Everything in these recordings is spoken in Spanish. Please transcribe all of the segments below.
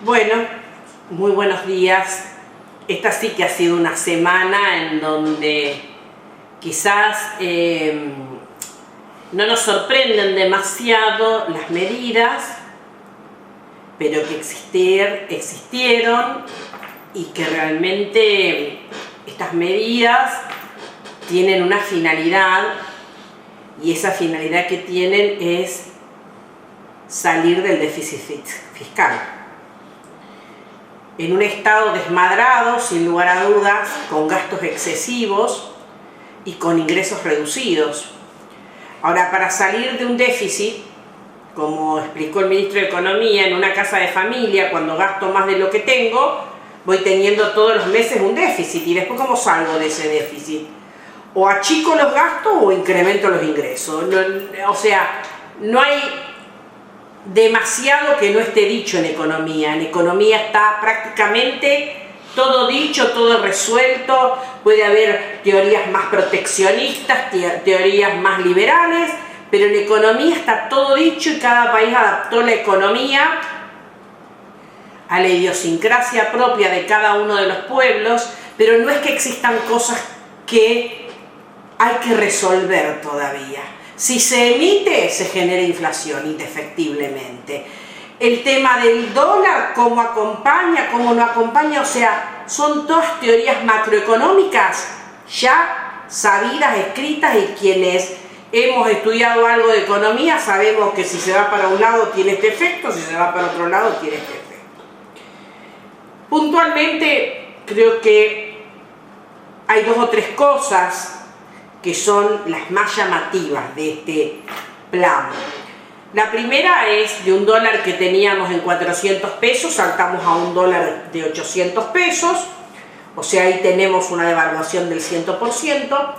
Bueno, muy buenos días. Esta sí que ha sido una semana en donde quizás no nos sorprenden demasiado las medidas, pero que existieron y que realmente estas medidas tienen una finalidad, y esa finalidad que tienen es salir del déficit fiscal. En un estado desmadrado, sin lugar a dudas, con gastos excesivos y con ingresos reducidos. Ahora, para salir de un déficit, como explicó el ministro de Economía, en una casa de familia, cuando gasto más de lo que tengo, voy teniendo todos los meses un déficit. ¿Y después cómo salgo de ese déficit? O achico los gastos o incremento los ingresos. O sea, no hay demasiado que no esté dicho en economía. En economía está prácticamente todo dicho, todo resuelto. Puede haber teorías más proteccionistas, teorías más liberales, pero en economía está todo dicho y cada país adaptó la economía a la idiosincrasia propia de cada uno de los pueblos, pero no es que existan cosas que hay que resolver todavía. Si se emite, se genera inflación, indefectiblemente. El tema del dólar, cómo acompaña, cómo no acompaña, o sea, son todas teorías macroeconómicas ya sabidas, escritas, y quienes hemos estudiado algo de economía sabemos que si se va para un lado tiene este efecto, si se va para otro lado tiene este efecto. Puntualmente, creo que hay dos o tres cosas que son las más llamativas de este plan. La primera es de un dólar que teníamos en 400 pesos, saltamos a un dólar de 800 pesos, o sea, ahí tenemos una devaluación del 100%,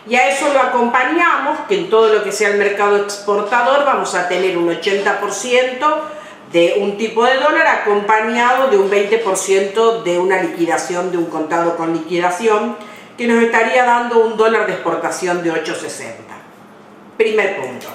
y a eso lo acompañamos, que en todo lo que sea el mercado exportador vamos a tener un 80% de un tipo de dólar acompañado de un 20% de una liquidación, de un contado con liquidación, que nos estaría dando un dólar de exportación de 8.60. Primer punto.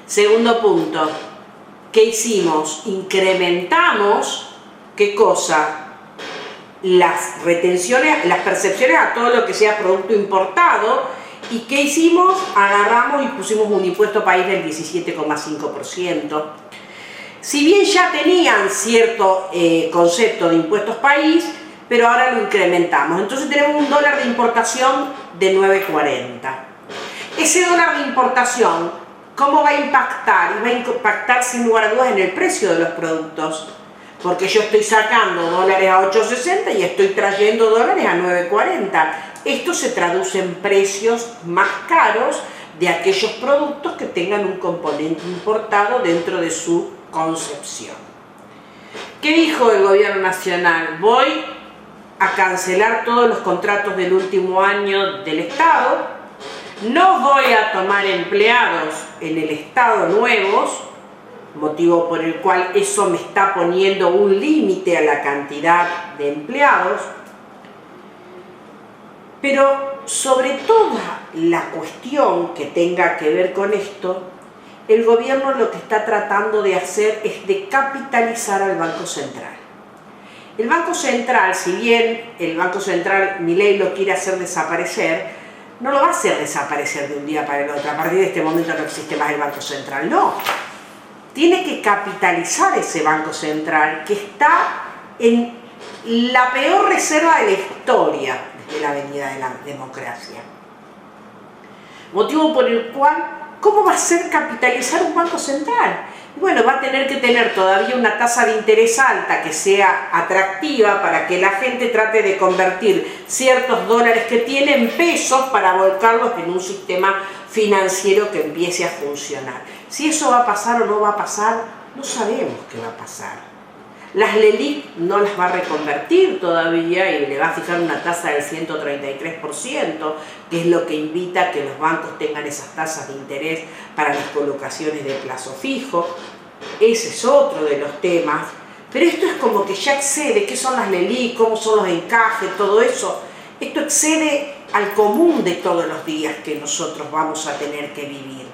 Segundo punto, ¿qué hicimos? Incrementamos, ¿qué cosa? Las retenciones, las percepciones a todo lo que sea producto importado. ¿Y qué hicimos? Agarramos y pusimos un impuesto país del 17,5%. Si bien ya tenían cierto concepto de impuestos país, pero ahora lo incrementamos. Entonces tenemos un dólar de importación de 9.40. Ese dólar de importación, ¿cómo va a impactar? Y va a impactar sin lugar a dudas en el precio de los productos, porque yo estoy sacando dólares a 8.60 y estoy trayendo dólares a 9.40. Esto se traduce en precios más caros de aquellos productos que tengan un componente importado dentro de su concepción. ¿Qué dijo el gobierno nacional? Voy a cancelar todos los contratos del último año del Estado, no voy a tomar empleados en el Estado nuevos, motivo por el cual eso me está poniendo un límite a la cantidad de empleados, pero sobre toda la cuestión que tenga que ver con esto, el gobierno lo que está tratando de hacer es de capitalizar al Banco Central. El Banco Central, si bien el Banco Central, Milei lo quiere hacer desaparecer, no lo va a hacer desaparecer de un día para el otro. A partir de este momento no existe más el Banco Central, no. Tiene que capitalizar ese Banco Central que está en la peor reserva de la historia desde la venida de la democracia. Motivo por el cual, ¿cómo va a ser capitalizar un Banco Central? Bueno, va a tener que tener todavía una tasa de interés alta que sea atractiva para que la gente trate de convertir ciertos dólares que tiene en pesos para volcarlos en un sistema financiero que empiece a funcionar. Si eso va a pasar o no va a pasar, no sabemos qué va a pasar. Las LELIQ no las va a reconvertir todavía y le va a fijar una tasa del 133%, que es lo que invita a que los bancos tengan esas tasas de interés para las colocaciones de plazo fijo. Ese es otro de los temas. Pero esto es como que ya excede. ¿Qué son las LELIQ? ¿Cómo son los encajes? Todo eso. Esto excede al común de todos los días que nosotros vamos a tener que vivir.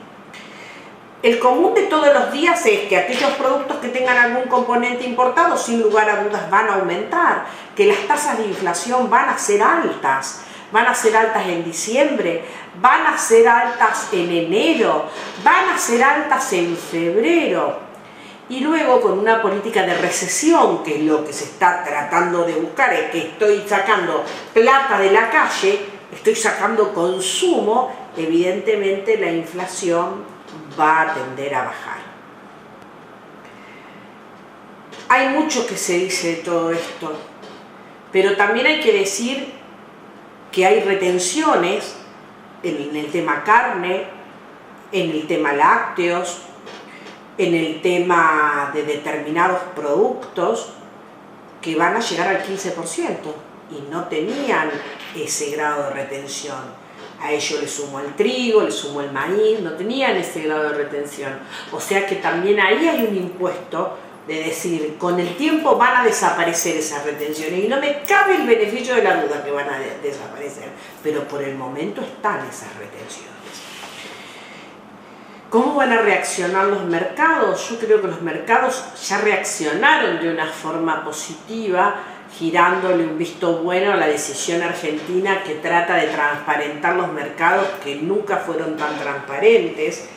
El común de todos los días es que aquellos productos que tengan algún componente importado, sin lugar a dudas, van a aumentar, que las tasas de inflación van a ser altas en diciembre, van a ser altas en enero, van a ser altas en febrero. Y luego con una política de recesión, que es lo que se está tratando de buscar, es que estoy sacando plata de la calle, estoy sacando consumo, evidentemente la inflación va a tender a bajar. Hay mucho que se dice de todo esto, pero también hay que decir que hay retenciones en el tema carne, en el tema lácteos, en el tema de determinados productos que van a llegar al 15% y no tenían ese grado de retención. A ello le sumo el trigo, le sumo el maíz, no tenían ese grado de retención. O sea que también ahí hay un impuesto de decir, con el tiempo van a desaparecer esas retenciones y no me cabe el beneficio de la duda que van a desaparecer, pero por el momento están esas retenciones. ¿Cómo van a reaccionar los mercados? Yo creo que los mercados ya reaccionaron de una forma positiva, girándole un visto bueno a la decisión argentina que trata de transparentar los mercados que nunca fueron tan transparentes.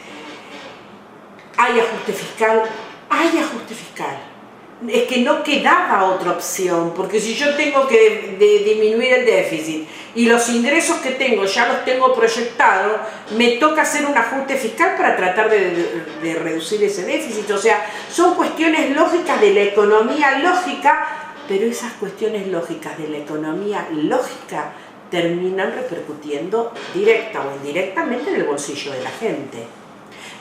Hay ajuste fiscal, hay ajuste fiscal. Es que no quedaba otra opción, porque si yo tengo que disminuir el déficit y los ingresos que tengo ya los tengo proyectados, me toca hacer un ajuste fiscal para tratar de reducir ese déficit. O sea, son cuestiones lógicas de la economía lógica, pero esas cuestiones lógicas de la economía lógica terminan repercutiendo directa o indirectamente en el bolsillo de la gente.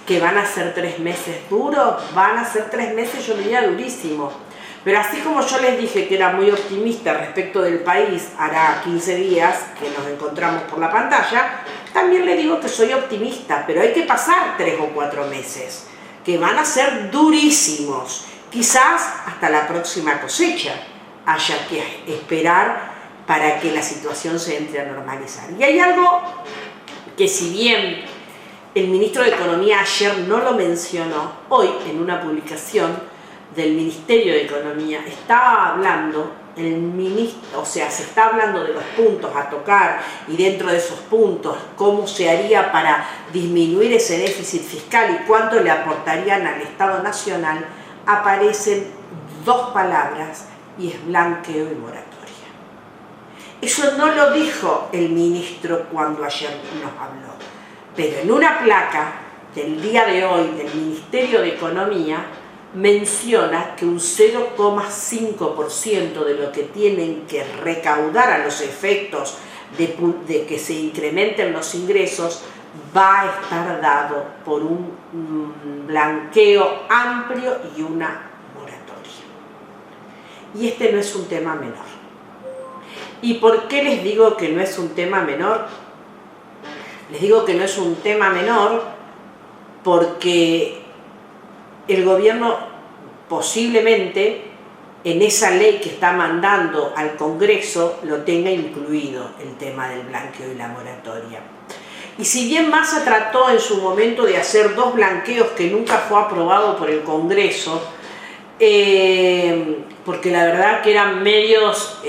Que van a ser 3 meses duros, van a ser 3 meses, yo diría, durísimos. Pero así como yo les dije que era muy optimista respecto del país, hará 15 días que nos encontramos por la pantalla, también les digo que soy optimista, pero hay que pasar 3 o 4 meses, que van a ser durísimos. Quizás hasta la próxima cosecha haya que esperar para que la situación se entre a normalizar. Y hay algo que, si bien el ministro de Economía ayer no lo mencionó, hoy en una publicación del Ministerio de Economía estaba hablando, se está hablando de los puntos a tocar y dentro de esos puntos cómo se haría para disminuir ese déficit fiscal y cuánto le aportarían al Estado Nacional. Aparecen 2 palabras y es blanqueo y moratoria. Eso no lo dijo el ministro cuando ayer nos habló. Pero en una placa del día de hoy del Ministerio de Economía menciona que un 0,5% de lo que tienen que recaudar a los efectos de que se incrementen los ingresos va a estar dado por un blanqueo amplio y una moratoria. Y este no es un tema menor. ¿Y por qué les digo que no es un tema menor? Les digo que no es un tema menor porque el gobierno posiblemente en esa ley que está mandando al Congreso lo tenga incluido el tema del blanqueo y la moratoria. Y si bien Massa trató en su momento de hacer 2 blanqueos que nunca fue aprobado por el Congreso, porque la verdad que eran medios...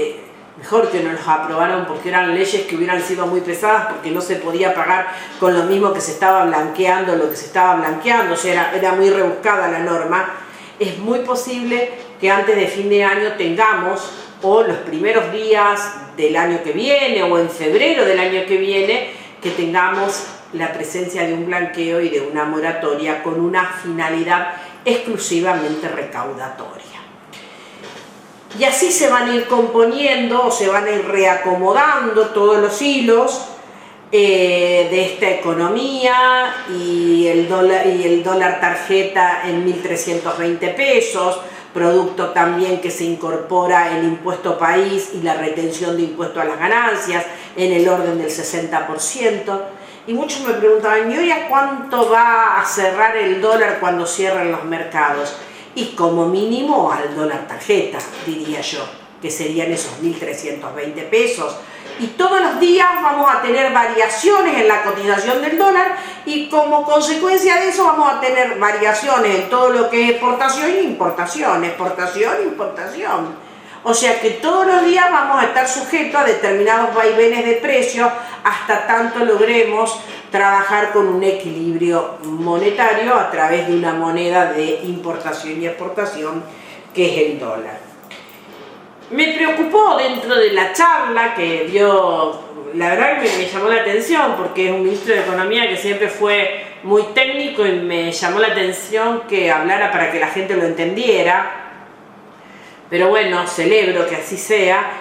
mejor que no los aprobaron porque eran leyes que hubieran sido muy pesadas porque no se podía pagar con lo mismo que se estaba blanqueando lo que se estaba blanqueando, o sea, era muy rebuscada la norma. Es muy posible que antes de fin de año tengamos, o los primeros días del año que viene, o en febrero del año que viene, que tengamos la presencia de un blanqueo y de una moratoria con una finalidad exclusivamente recaudatoria. Y así se van a ir componiendo, o se van a ir reacomodando todos los hilos de esta economía y el dólar tarjeta en 1.320 pesos, producto también que se incorpora el impuesto país y la retención de impuesto a las ganancias en el orden del 60%. Y muchos me preguntaban, ¿y hoy a cuánto va a cerrar el dólar cuando cierren los mercados? Y como mínimo al dólar tarjeta, diría yo. que serían esos 1.320 pesos. Y todos los días vamos a tener variaciones en la cotización del dólar y como consecuencia de eso vamos a tener variaciones en todo lo que es exportación e importación, exportación e importación. O sea que todos los días vamos a estar sujetos a determinados vaivenes de precios hasta tanto logremos trabajar con un equilibrio monetario a través de una moneda de importación y exportación que es el dólar. Me preocupó dentro de la charla que dio, la verdad que me llamó la atención porque es un ministro de Economía que siempre fue muy técnico y me llamó la atención que hablara para que la gente lo entendiera. Pero bueno, celebro que así sea.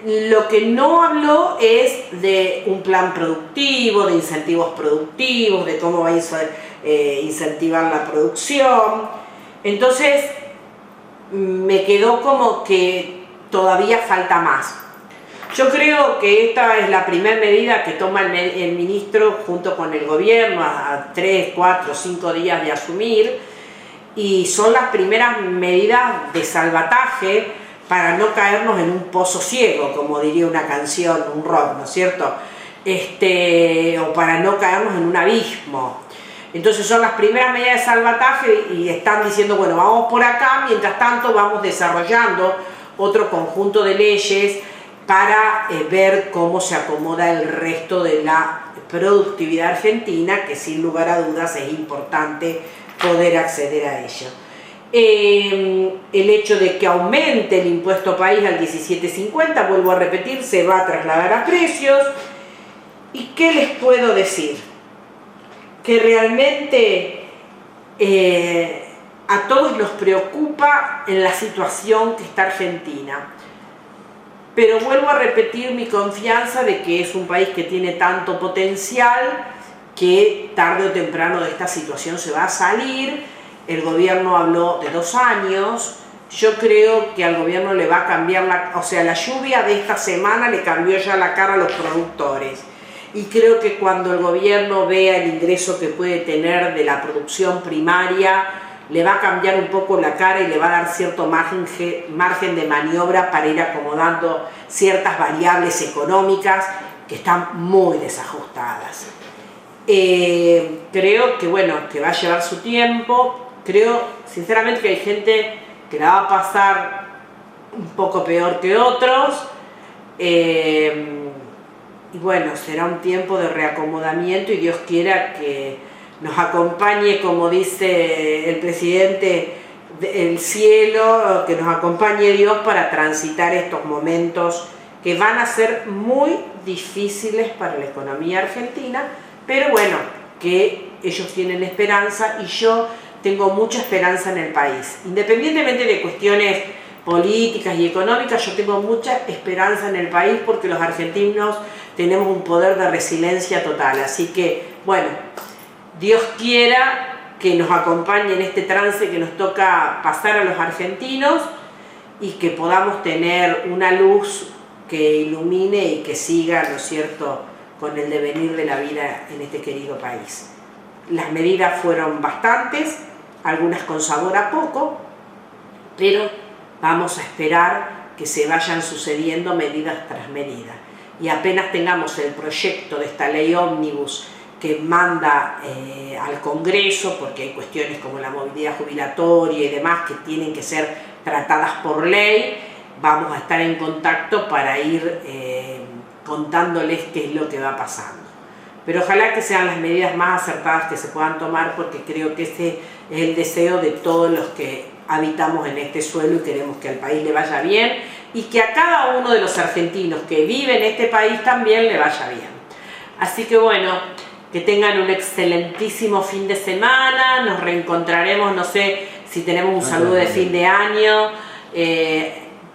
Lo que no habló es de un plan productivo, de incentivos productivos, de cómo va a incentivar la producción. Entonces me quedó como que todavía falta más. Yo creo que esta es la primera medida que toma el ministro junto con el gobierno a 3, 4, 5 días de asumir y son las primeras medidas de salvataje para no caernos en un pozo ciego, como diría una canción, un rock, ¿no es cierto? O para no caernos en un abismo. Entonces son las primeras medidas de salvataje y están diciendo, bueno, vamos por acá, mientras tanto vamos desarrollando otro conjunto de leyes para ver cómo se acomoda el resto de la productividad argentina, que sin lugar a dudas es importante poder acceder a ello. El hecho de que aumente el impuesto país al 17.50, vuelvo a repetir, se va a trasladar a precios. ¿Y qué les puedo decir? Que realmente a todos nos preocupa en la situación que está Argentina. Pero vuelvo a repetir mi confianza de que es un país que tiene tanto potencial que tarde o temprano de esta situación se va a salir. El gobierno habló de 2 años. Yo creo que al gobierno le va a cambiar la lluvia de esta semana le cambió ya la cara a los productores. Y creo que cuando el gobierno vea el ingreso que puede tener de la producción primaria, le va a cambiar un poco la cara y le va a dar cierto margen de maniobra para ir acomodando ciertas variables económicas que están muy desajustadas. Creo que bueno, que va a llevar su tiempo. Creo sinceramente que hay gente que la va a pasar un poco peor que otros. Y bueno, será un tiempo de reacomodamiento y Dios quiera que nos acompañe, como dice el presidente, el cielo, que nos acompañe Dios para transitar estos momentos que van a ser muy difíciles para la economía argentina, pero bueno, que ellos tienen esperanza y yo tengo mucha esperanza en el país. Independientemente de cuestiones políticas y económicas, yo tengo mucha esperanza en el país porque los argentinos tenemos un poder de resiliencia total. Así que, bueno, Dios quiera que nos acompañe en este trance que nos toca pasar a los argentinos y que podamos tener una luz que ilumine y que siga, ¿no es cierto?, con el devenir de la vida en este querido país. Las medidas fueron bastantes, algunas con sabor a poco, pero vamos a esperar que se vayan sucediendo medidas tras medidas. Y apenas tengamos el proyecto de esta ley ómnibus que manda al Congreso, porque hay cuestiones como la movilidad jubilatoria y demás que tienen que ser tratadas por ley, vamos a estar en contacto para ir contándoles qué es lo que va pasando. Pero ojalá que sean las medidas más acertadas que se puedan tomar, porque creo que ese es el deseo de todos los que habitamos en este suelo y queremos que al país le vaya bien y que a cada uno de los argentinos que vive en este país también le vaya bien. Así que bueno, que tengan un excelentísimo fin de semana, nos reencontraremos, no sé si tenemos un saludo de fin de año,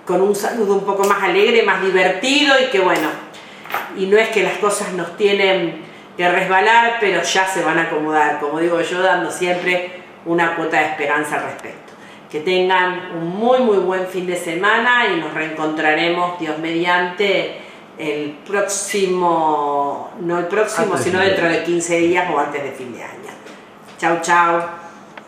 con un saludo un poco más alegre, más divertido y que bueno, y no es que las cosas nos tienen que resbalar, pero ya se van a acomodar, como digo yo, dando siempre una cuota de esperanza al respecto. Que tengan un muy buen fin de semana y nos reencontraremos, Dios mediante, el próximo, no el próximo, sino dentro de 15 días o antes de fin de año. Chau, chau.